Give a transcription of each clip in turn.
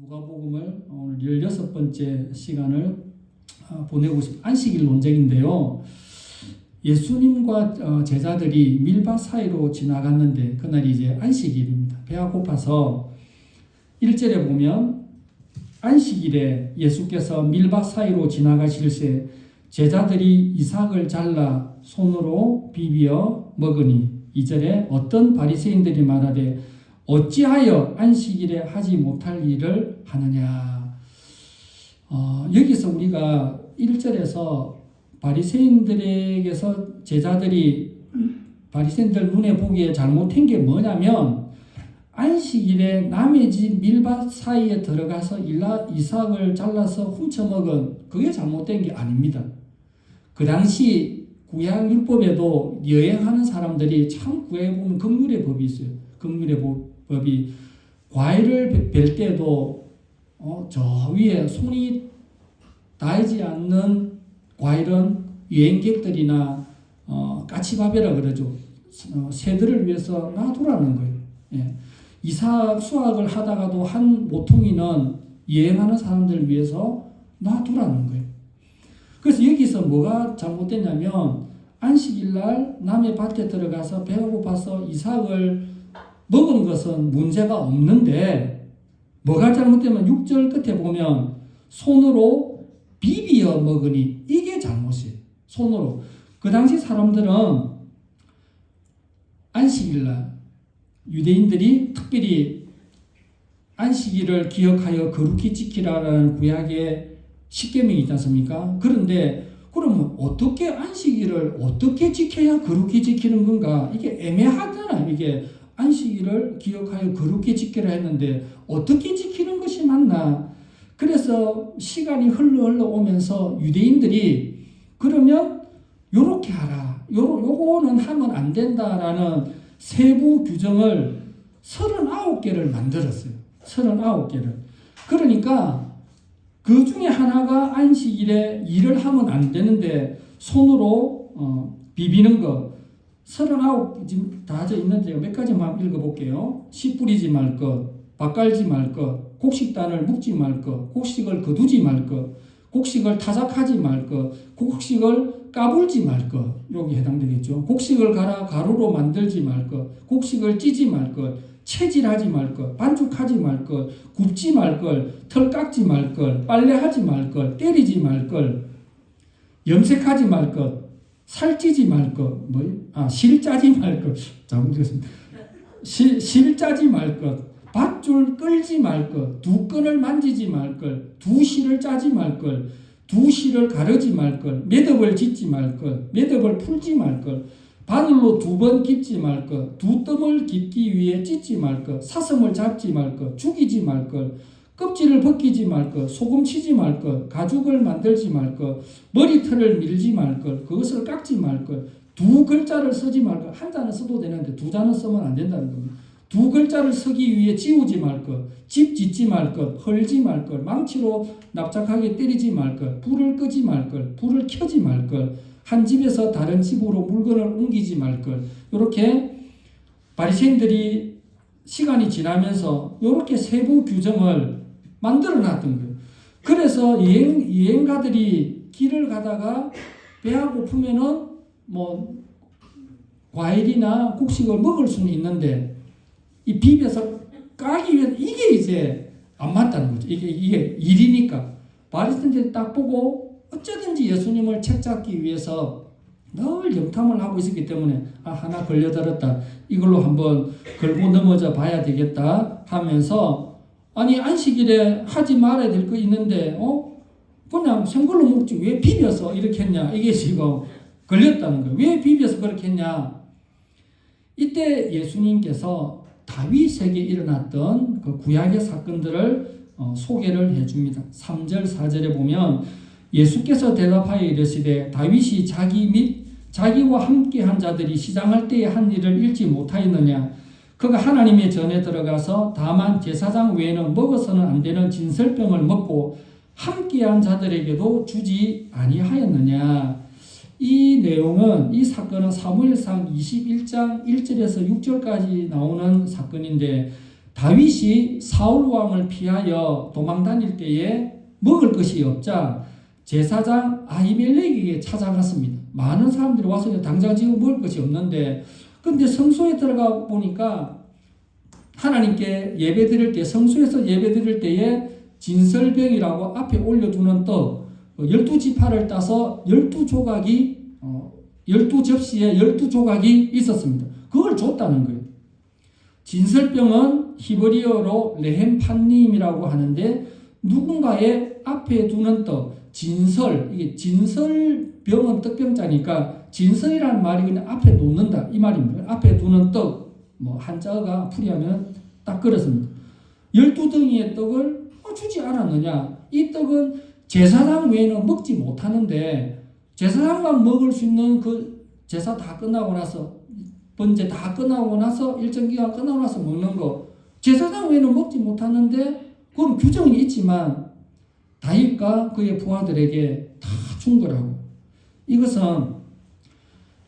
누가복음을 오늘 16번째 시간을 보내고 싶은 안식일 논쟁인데요. 예수님과 제자들이 밀밭 사이로 지나갔는데 그날이 이제 안식일입니다. 배가 고파서 1절에 보면 안식일에 예수께서 밀밭 사이로 지나가실새 제자들이 이삭을 잘라 손으로 비비어 먹으니 2절에 어떤 바리새인들이 말하되 어찌하여 안식일에 하지 못할 일을 하느냐. 여기서 우리가 1절에서 바리새인들에게서 제자들이 바리새인들 눈에 보기에 잘못한 게 뭐냐면 안식일에 남의 집 밀밭 사이에 들어가서 이삭을 잘라서 훔쳐먹은 그게 잘못된 게 아닙니다. 그 당시 구약 율법에도 여행하는 사람들이 참 구약에 보면 긍휼의 법이 있어요. 긍휼의 법이 과일을 벨 때도 저 위에 손이 닿지 않는 과일은 여행객들이나 까치바베라 그러죠. 새들을 위해서 놔두라는 거예요. 예. 이삭 수확을 하다가도 한 모퉁이는 여행하는 사람들을 위해서 놔두라는 거예요. 그래서 여기서 뭐가 잘못됐냐면 안식일날 남의 밭에 들어가서 배가 고파서 이삭을 먹은 것은 문제가 없는데 뭐가 잘못되면 6절 끝에 보면 손으로 비비어 먹으니 이게 잘못이에요. 손으로. 그 당시 사람들은 안식일날 유대인들이 특별히 안식일을 기억하여 거룩히 지키라는 구약의 십계명이 있지 않습니까? 그런데 그러면 어떻게 안식일을 어떻게 지켜야 거룩히 지키는 건가? 이게 애매하잖아요. 이게 안식일을 기억하여 거룩히 지키라 했는데 어떻게 지키는 것이 맞나? 그래서 시간이 흘러 오면서 유대인들이 그러면 요렇게 하라. 요거는 하면 안 된다라는 세부 규정을 39개를 만들었어요. 39개를. 그러니까 그 중에 하나가 안식일에 일을 하면 안 되는데 손으로 비비는 거 39 지금 다 있는데 몇 가지만 읽어볼게요. 씨 뿌리지 말 것, 밥 갈지 말 것, 곡식단을 묶지 말 것, 곡식을 거두지 말 것, 곡식을 타작하지 말 것, 곡식을 까불지 말 것, 여기 해당되겠죠. 곡식을 갈아 가루로 만들지 말 것, 곡식을 찌지 말 것, 채질하지 말 것, 반죽하지 말 것, 굽지 말 것, 털 깎지 말 것, 빨래하지 말 것, 때리지 말 것, 염색하지 말 것, 살찌지 말 것, 실 짜지 말 것, 잘못했습니다. 실 짜지 말 것, 밧줄 끌지 말 것, 두 끈을 만지지 말 것, 두 실을 짜지 말 것, 두 실을 가르지 말 것, 매듭을 짓지 말 것, 매듭을 풀지 말 것, 바늘로 2번 깁지 말 것, 두 뜸을 깁기 위해 찢지 말 것, 사슴을 잡지 말 것, 죽이지 말 것, 껍질을 벗기지 말 것, 소금 치지 말 것, 가죽을 만들지 말 것, 머리털을 밀지 말 것, 그것을 깎지 말 것, 두 글자를 쓰지 말 것. 한 자는 써도 되는데 두 자는 쓰면 안 된다는 겁니다. 두 글자를 쓰기 위해 지우지 말 것, 집 짓지 말 것, 헐지 말 것, 망치로 납작하게 때리지 말 것, 불을 끄지 말 것, 불을 켜지 말 것, 한 집에서 다른 집으로 물건을 옮기지 말 것. 이렇게 바리새인들이 시간이 지나면서 이렇게 세부 규정을 만들어 놨던 거예요. 그래서 여행가들이 길을 가다가 배가 고프면은 과일이나 곡식을 먹을 수는 있는데 이 비벼서 까기 위해서 이게 이제 안 맞다는 거죠. 이게 일이니까. 바리새인들이 딱 보고 어쩌든지 예수님을 책잡기 위해서 늘 염탐을 하고 있었기 때문에 하나 걸려들었다. 이걸로 한번 걸고 넘어져 봐야 되겠다 하면서 아니 안식일에 하지 말아야 될 거 있는데 그냥 생걸로 먹지 왜 비벼서 이렇게 했냐. 이게 지금 걸렸다는 거예요. 왜 비벼서 그렇게 했냐. 이때 예수님께서 다윗에게 일어났던 그 구약의 사건들을 소개를 해줍니다. 3절 4절에 보면 예수께서 대답하여 이르시되 다윗이 자기 및 자기와 함께한 자들이 시장할 때에 한 일을 읽지 못하였느냐. 그가 하나님의 전에 들어가서 다만 제사장 외에는 먹어서는 안 되는 진설병을 먹고 함께한 자들에게도 주지 아니하였느냐. 이 내용은 이 사건은 사무엘상 21장 1절에서 6절까지 나오는 사건인데 다윗이 사울 왕을 피하여 도망 다닐 때에 먹을 것이 없자 제사장 아히멜렉에게 찾아갔습니다. 많은 사람들이 와서 당장 지금 먹을 것이 없는데, 근데 성소에 들어가 보니까 하나님께 예배 드릴 때, 성소에서 예배 드릴 때에 진설병이라고 앞에 올려두는 떡 12지파를 따서 12조각이 12접시에 12조각이 있었습니다. 그걸 줬다는 거예요. 진설병은 히브리어로 레헴판님이라고 하는데, 누군가의 앞에 두는 떡, 진설, 이게 진설병은 떡병자니까 진설이라는 말이 그냥 앞에 놓는다 이 말입니다. 앞에 두는 떡, 한자어가 풀이하면 딱 그렇습니다. 12덩이의 떡을 주지 않았느냐? 이 떡은 제사장 외에는 먹지 못하는데, 제사장만 먹을 수 있는 그 제사 다 끝나고 나서, 번제 다 끝나고 나서, 일정 기간 끝나고 나서 먹는 거, 제사장 외에는 먹지 못하는데, 그건 규정이 있지만 다윗과 그의 부하들에게 다 준 거라고. 이것은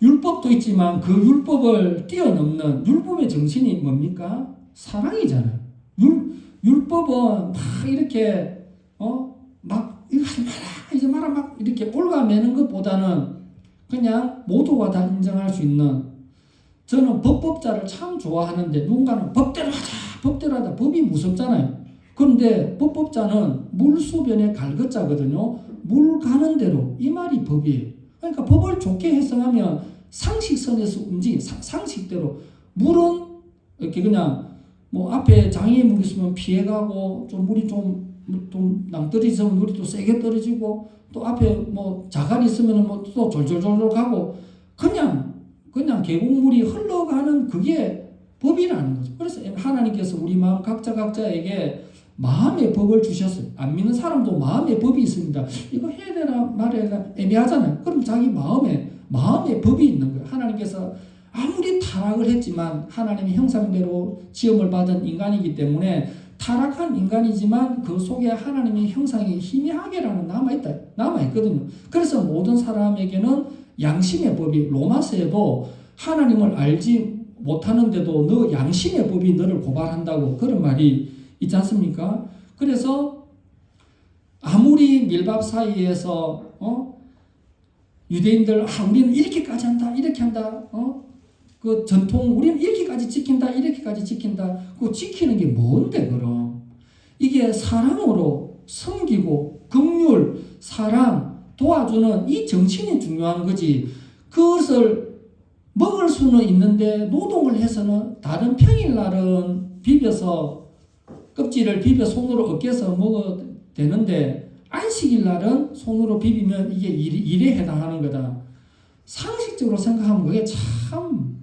율법도 있지만 그 율법을 뛰어넘는, 율법의 정신이 뭡니까? 사랑이잖아요. 율법은 막 이렇게 막 이거 하지 마라, 이제 마라, 막 이렇게 올가매는 것보다는 그냥 모두가 다 인정할 수 있는, 저는 법법자를 참 좋아하는데, 누군가는 법대로 하자, 법대로 하자. 법이 무섭잖아요. 그런데 법법자는 물수변의 갈것자거든요. 물 가는 대로, 이 말이 법이에요. 그러니까 법을 좋게 해석하면 상식선에서 움직인 상식대로. 물은 이렇게 그냥 앞에 장애의 물이 있으면 피해가고, 좀 물이 좀 낭떠러지면 물이 또 세게 떨어지고, 또 앞에 자갈이 있으면 또 졸졸졸 가고, 그냥 계곡물이 흘러가는 그게 법이라는 거죠. 그래서 하나님께서 우리 마음 각자에게 마음의 법을 주셨어요. 안 믿는 사람도 마음의 법이 있습니다. 이거 해야 되나 말해야 되나 애매하잖아요. 그럼 자기 마음에 법이 있는 거예요. 하나님께서 아무리 타락을 했지만 하나님의 형상대로 지음을 받은 인간이기 때문에, 타락한 인간이지만 그 속에 하나님의 형상이 희미하게라는 남아있거든요. 그래서 모든 사람에게는 양심의 법이, 로마서에도 하나님을 알지 못하는데도 너 양심의 법이 너를 고발한다고 그런 말이 있지 않습니까? 그래서 아무리 밀밥 사이에서 유대인들 우리는 이렇게까지 한다, 이렇게 한다, 그 전통 우리는 이렇게까지 지킨다, 이렇게까지 지킨다. 그거 지키는 게 뭔데 그럼? 이게 사랑으로 섬기고 긍휼, 사랑, 도와주는 이 정신이 중요한 거지. 그것을 먹을 수는 있는데 노동을 해서는, 다른 평일날은 비벼서 껍질을 비벼 손으로 으깨서 먹어도 되는데, 안식일날은 손으로 비비면 이게 일에 해당하는 거다. 상식적으로 생각하면 그게 참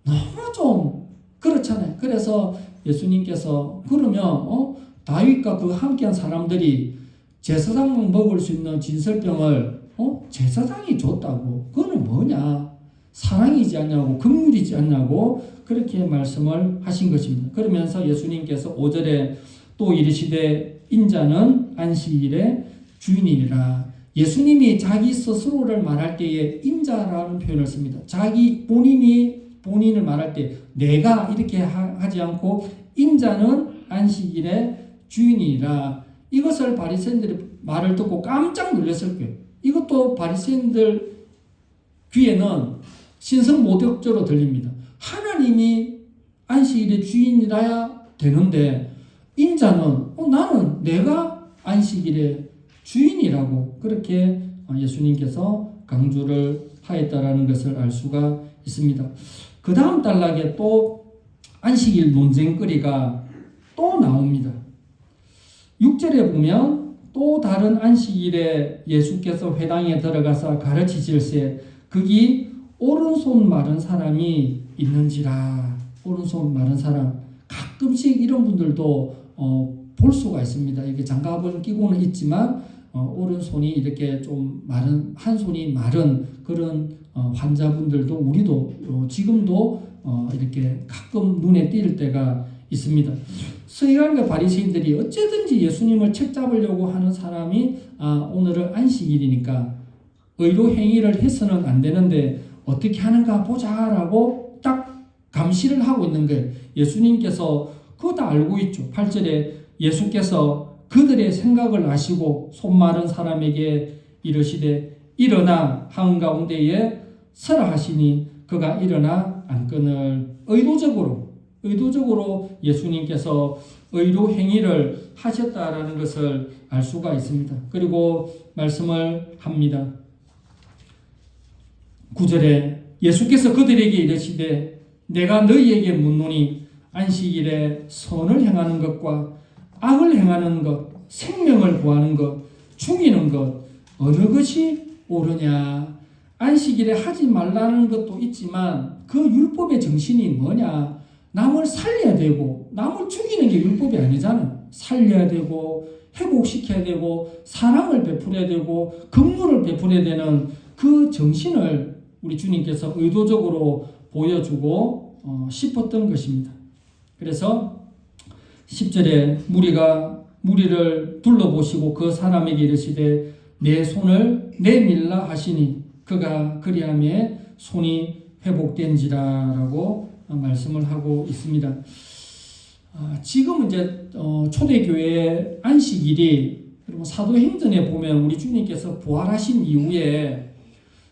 너무 좀 그렇잖아요. 그래서 예수님께서 그러면 다윗과 그 함께한 사람들이 제사장만 먹을 수 있는 진설병을 제사장이 줬다고, 그거는 뭐냐? 사랑이지 않냐고, 긍휼이지 않냐고 그렇게 말씀을 하신 것입니다. 그러면서 예수님께서 5절에 또 이르시되 인자는 안식일의 주인이니라. 예수님이 자기 스스로를 말할 때에 인자라는 표현을 씁니다. 자기 본인을 말할 때 내가 이렇게 하지 않고 인자는 안식일의 주인이라. 이것을 바리새인들의 말을 듣고 깜짝 놀랐을 거예요. 이것도 바리새인들 귀에는 신성모독죄로 들립니다. 하나님이 안식일의 주인이라야 되는데 인자는 나는 내가 안식일의 주인이라고 그렇게 예수님께서 강조를 하였다라는 것을 알 수가 있습니다. 그 다음 단락에 또 안식일 논쟁거리가 또 나옵니다. 6절에 보면 또 다른 안식일에 예수께서 회당에 들어가서 가르치실세 거기 오른손 마른 사람이 있는지라. 오른손 마른 사람, 가끔씩 이런 분들도 볼 수가 있습니다. 이게 장갑을 끼고는 있지만 오른손이 이렇게 좀 마른, 한 손이 마른 그런 환자분들도 우리도 지금도 이렇게 가끔 눈에 띌 때가 있습니다. 서기관과 바리새인들이 어쨌든지 예수님을 책잡으려고 하는 사람이 오늘은 안식일이니까 의로 행위를 해서는 안 되는데 어떻게 하는가 보자라고 딱 감시를 하고 있는 거예요. 예수님께서 그거 다 알고 있죠. 8절에 예수께서 그들의 생각을 아시고 손마른 사람에게 이르시되 일어나 한가운데에 서라 하시니 그가 일어나 안건을 의도적으로 예수님께서 의로 행위를 하셨다라는 것을 알 수가 있습니다. 그리고 말씀을 합니다. 9절에 예수께서 그들에게 이르시되 내가 너희에게 묻노니 안식일에 선을 행하는 것과 악을 행하는 것, 생명을 구하는 것, 죽이는 것 어느 것이 옳으냐. 안식일에 하지 말라는 것도 있지만 그 율법의 정신이 뭐냐. 남을 살려야 되고 남을 죽이는 게 율법이 아니잖아요. 살려야 되고 회복시켜야 되고 사랑을 베풀어야 되고 긍휼을 베풀어야 되는 그 정신을 우리 주님께서 의도적으로 보여주고 싶었던 것입니다. 그래서 10절에 무리를 둘러보시고 그 사람에게 이르시되 내 손을 내밀라 하시니 그가 그리함에 손이 회복된지라라고 말씀을 하고 있습니다. 지금 이제 초대교회 안식일이 여러분 사도행전에 보면 우리 주님께서 부활하신 이후에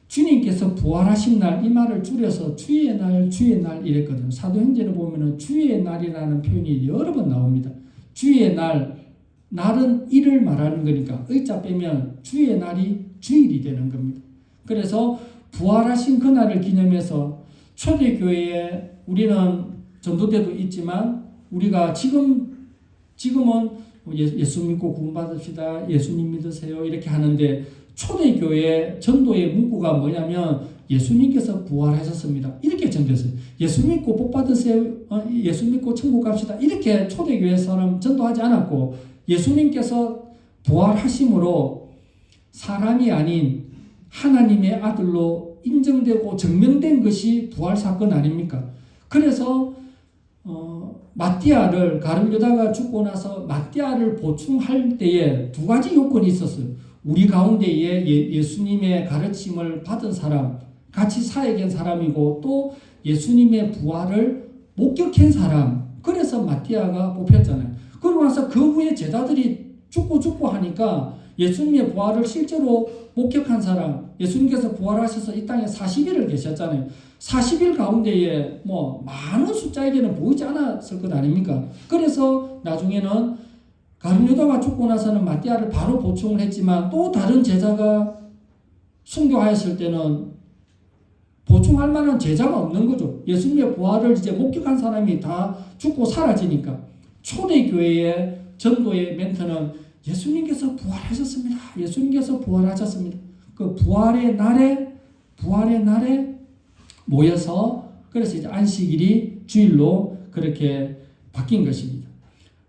주님께서 부활하신 날 이 말을 줄여서 주의 날 이랬거든요. 사도행전에 보면은 주의 날이라는 표현이 여러 번 나옵니다. 주의 날은 일을 말하는 거니까 의자 빼면 주의 날이 주일이 되는 겁니다. 그래서 부활하신 그날을 기념해서 초대교회에 우리는 전도 때도 있지만 우리가 지금은 예수 믿고 구원받읍시다. 예수님 믿으세요. 이렇게 하는데 초대교회 전도의 문구가 뭐냐면 예수님께서 부활하셨습니다. 이렇게 전도했어요. 예수 믿고 복 받으세요. 예수 믿고 천국 갑시다. 이렇게 초대교회에서는 전도하지 않았고 예수님께서 부활하심으로 사람이 아닌 하나님의 아들로 인정되고 증명된 것이 부활 사건 아닙니까? 그래서 마띠아를 가룟유다가 죽고 나서 마띠아를 보충할 때에 두 가지 요건이 있었어요. 우리 가운데에 예수님의 가르침을 받은 사람, 같이 사역한 사람이고 또 예수님의 부활을 목격한 사람. 그래서 마띠아가 뽑혔잖아요. 그러고 나서 그 후에 제자들이 죽고 하니까 예수님의 부활을 실제로 목격한 사람, 예수님께서 부활하셔서 이 땅에 40일을 계셨잖아요. 40일 가운데에 많은 숫자에게는 보이지 않았을 것 아닙니까? 그래서 나중에는 가룟유다가 죽고 나서는 마띠아를 바로 보충을 했지만 또 다른 제자가 순교하였을 때는 보충할 만한 제자가 없는 거죠. 예수님의 부활을 이제 목격한 사람이 다 죽고 사라지니까. 초대교회의 전도의 멘트는 예수님께서 부활하셨습니다. 예수님께서 부활하셨습니다. 그 부활의 날에 모여서 그래서 이제 안식일이 주일로 그렇게 바뀐 것입니다.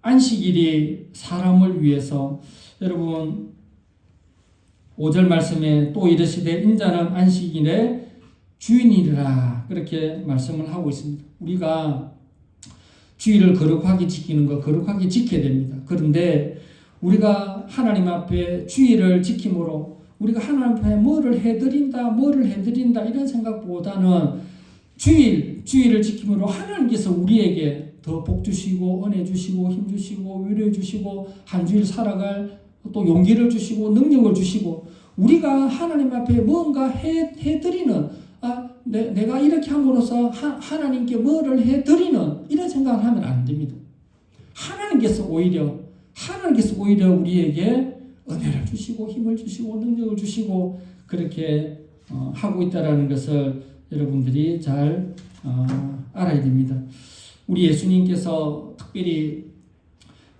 안식일이 사람을 위해서 여러분 5절 말씀에 또 이르시되 인자는 안식일의 주인이라 그렇게 말씀을 하고 있습니다. 우리가 주일을 거룩하게 지키는 거 거룩하게 지켜야 됩니다. 그런데 우리가 하나님 앞에 주일을 지킴으로 우리가 하나님 앞에 뭐를 해드린다 이런 생각보다는 주일을 지킴으로 하나님께서 우리에게 더 복 주시고 은혜 주시고 힘 주시고 위로해 주시고 한 주일 살아갈 또 용기를 주시고 능력을 주시고 우리가 하나님 앞에 뭔가 해드리는 내가 이렇게 함으로써 하나님께 뭐를 해드리는 이런 생각을 하면 안 됩니다. 하나님께서 오히려 우리에게 은혜를 주시고 힘을 주시고 능력을 주시고 그렇게 하고 있다라는 것을 여러분들이 잘 알아야 됩니다. 우리 예수님께서 특별히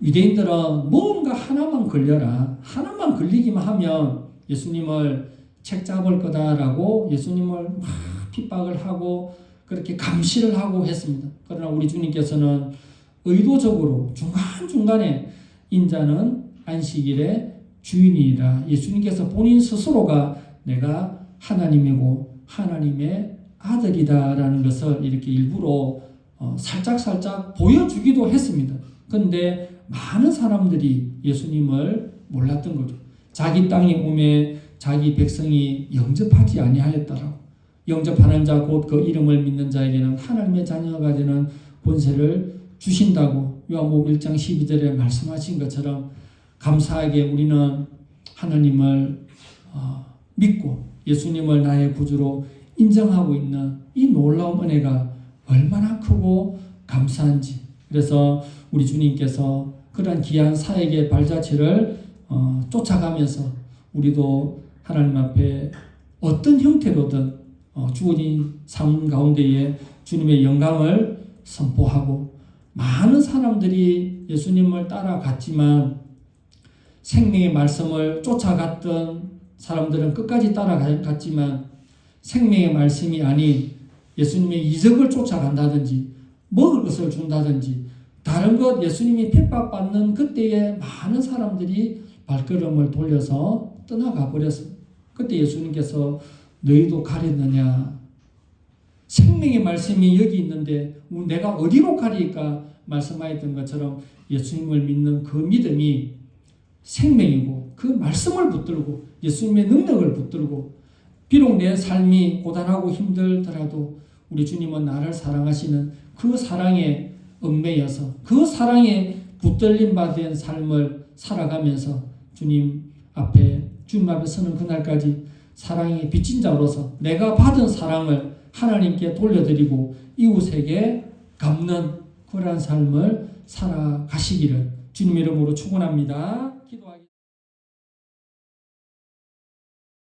유대인들은 뭔가 하나만 걸리기만 하면 예수님을 책 잡을 거다라고 예수님을 막 핍박을 하고 그렇게 감시를 하고 했습니다. 그러나 우리 주님께서는 의도적으로 중간중간에 인자는 안식일의 주인이라 예수님께서 본인 스스로가 내가 하나님이고 하나님의 아들이다라는 것을 이렇게 일부러 살짝 보여주기도 했습니다. 그런데 많은 사람들이 예수님을 몰랐던 거죠. 자기 땅에 오매 자기 백성이 영접하지 아니하였다라고. 영접하는 자 곧 그 이름을 믿는 자에게는 하나님의 자녀가 되는 권세를 주신다고 요한복음 1장 12절에 말씀하신 것처럼 감사하게 우리는 하나님을 믿고 예수님을 나의 구주로 인정하고 있는 이 놀라운 은혜가 얼마나 크고 감사한지. 그래서 우리 주님께서 그런 귀한 사역의 발자취를 쫓아가면서 우리도 하나님 앞에 어떤 형태로든 주어진 삶 가운데에 주님의 영광을 선포하고, 많은 사람들이 예수님을 따라갔지만 생명의 말씀을 쫓아갔던 사람들은 끝까지 따라갔지만 생명의 말씀이 아닌 예수님의 이적을 쫓아간다든지 먹을 것을 준다든지 다른 것 예수님이 핍박받는 그때에 많은 사람들이 발걸음을 돌려서 떠나가 버렸습니다. 그때 예수님께서 너희도 가렸느냐? 생명의 말씀이 여기 있는데 내가 어디로 가리까 말씀하였던 것처럼 예수님을 믿는 그 믿음이 생명이고 그 말씀을 붙들고 예수님의 능력을 붙들고, 비록 내 삶이 고단하고 힘들더라도 우리 주님은 나를 사랑하시는 그 사랑에 얽매여서 그 사랑에 붙들림 받은 삶을 살아가면서 주님 앞에 서는 그날까지 사랑의 빚진 자로서 내가 받은 사랑을 하나님께 돌려드리고 이웃에게 갚는 그러한 삶을 살아가시기를 주님 이름으로 축원합니다. 기도하겠습니다.